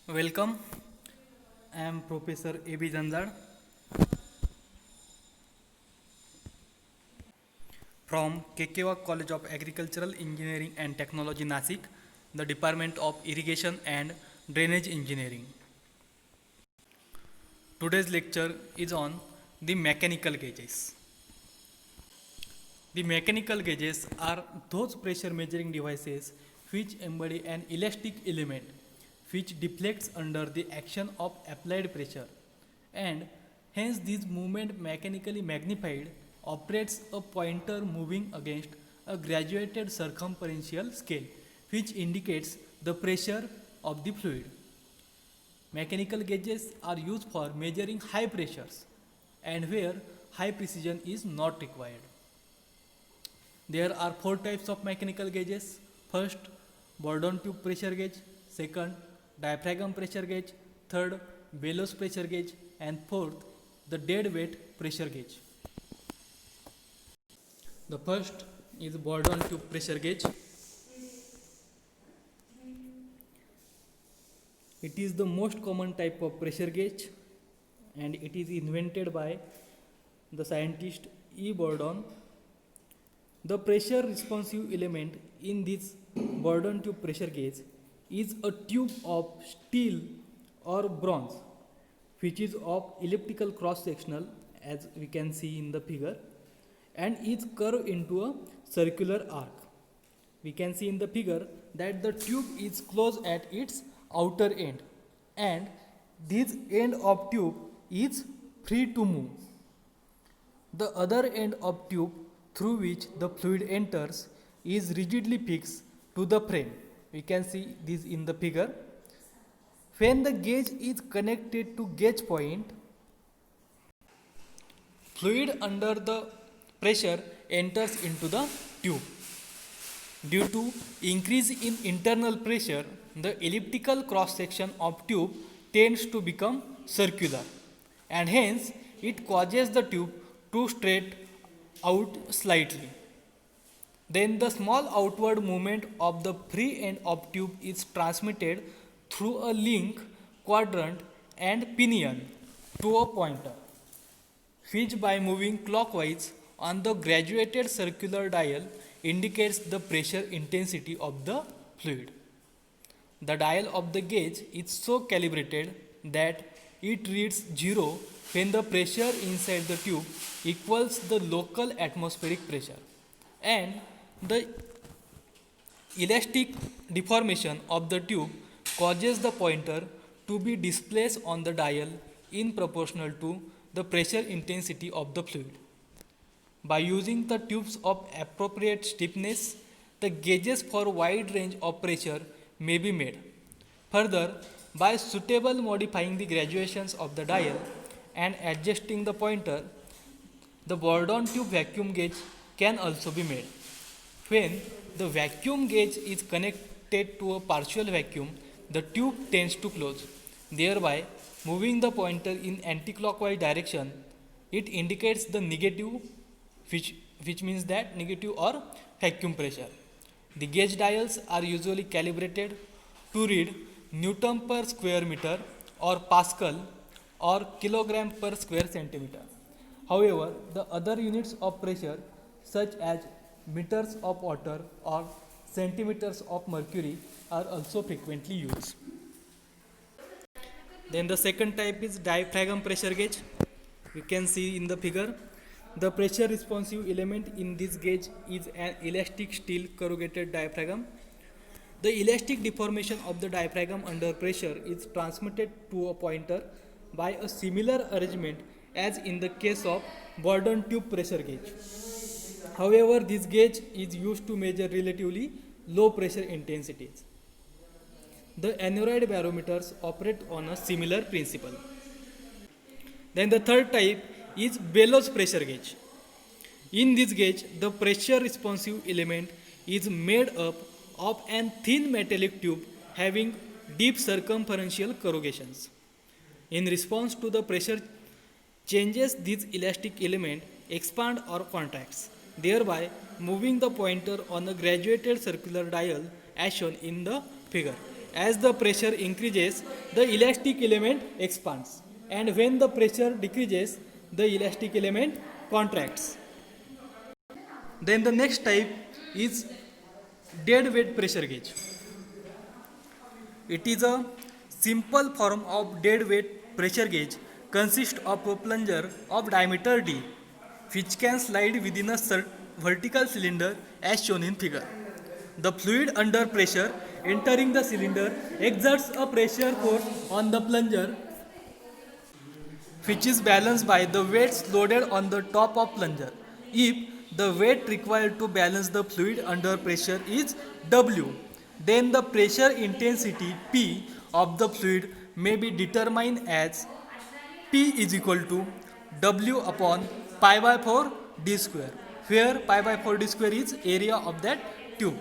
Welcome. I am Professor A.B. Zanzad from Kekewa College of Agricultural Engineering and Technology, Nasik, the Department of Irrigation and Drainage Engineering. Today's lecture is on the mechanical gauges. The mechanical gauges are those pressure measuring devices which embody an elastic element which deflects under the action of applied pressure, and hence this movement mechanically magnified operates a pointer moving against a graduated circumferential scale which indicates the pressure of the fluid. Mechanical gauges are used for measuring high pressures and where high precision is not required. There are four types of mechanical gauges. First, Bourdon tube pressure gauge. Second, diaphragm pressure gauge. Third, bellows pressure gauge. And fourth, the dead weight pressure gauge. The first is Bourdon tube pressure gauge. It is the most common type of pressure gauge and it is invented by the scientist E. Bourdon. The pressure responsive element in this Bourdon tube pressure gauge is a tube of steel or bronze which is of elliptical cross sectional, as we can see in the figure, and is curved into a circular arc. We can see in the figure that the tube is closed at its outer end and this end of tube is free to move. The other end of tube through which the fluid enters is rigidly fixed to the frame. We can see this in the figure. When the gauge is connected to gauge point, fluid under the pressure enters into the tube. Due to increase in internal pressure, the elliptical cross section of tube tends to become circular and hence it causes the tube to straight out slightly. Then the small outward movement of the free end of tube is transmitted through a link, quadrant and pinion to a pointer, which by moving clockwise on the graduated circular dial indicates the pressure intensity of the fluid. The dial of the gauge is so calibrated that it reads 0 when the pressure inside the tube equals the local atmospheric pressure, and the elastic deformation of the tube causes the pointer to be displaced on the dial in proportional to the pressure intensity of the fluid. By using the tubes of appropriate stiffness, the gauges for wide range of pressure may be made. Further, by suitable modifying the graduations of the dial and adjusting the pointer, the Bourdon tube vacuum gauge can also be made. When the vacuum gauge is connected to a partial vacuum, the tube tends to close. Thereby, moving the pointer in anticlockwise direction, it indicates the negative, which means that negative or vacuum pressure. The gauge dials are usually calibrated to read Newton per square meter or Pascal or kilogram per square centimeter. However, the other units of pressure such as meters of water or centimeters of mercury are also frequently used. Then the second type is diaphragm pressure gauge. You can see in the figure. The pressure responsive element in this gauge is an elastic steel corrugated diaphragm. The elastic deformation of the diaphragm under pressure is transmitted to a pointer by a similar arrangement as in the case of Bourdon tube pressure gauge. However, this gauge is used to measure relatively low pressure intensities. The aneroid barometers operate on a similar principle. Then the third type is bellows pressure gauge. In this gauge, the pressure responsive element is made up of an thin metallic tube having deep circumferential corrugations. In response to the pressure changes, this elastic element expand or contracts, thereby moving the pointer on a graduated circular dial as shown in the figure. As the pressure increases, the elastic element expands, and when the pressure decreases, the elastic element contracts. Then the next type is dead weight pressure gauge. It is a simple form of dead weight pressure gauge consists of a plunger of diameter d which can slide within a vertical cylinder as shown in figure. The fluid under pressure entering the cylinder exerts a pressure force on the plunger which is balanced by the weights loaded on the top of plunger. If the weight required to balance the fluid under pressure is W, then the pressure intensity P of the fluid may be determined as P is equal to W upon pi by 4 d square, where pi by 4 d square is area of that tube.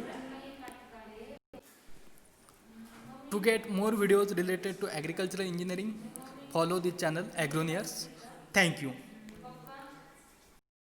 To get more videos related to agricultural engineering, follow the channel Agroniers. Thank you.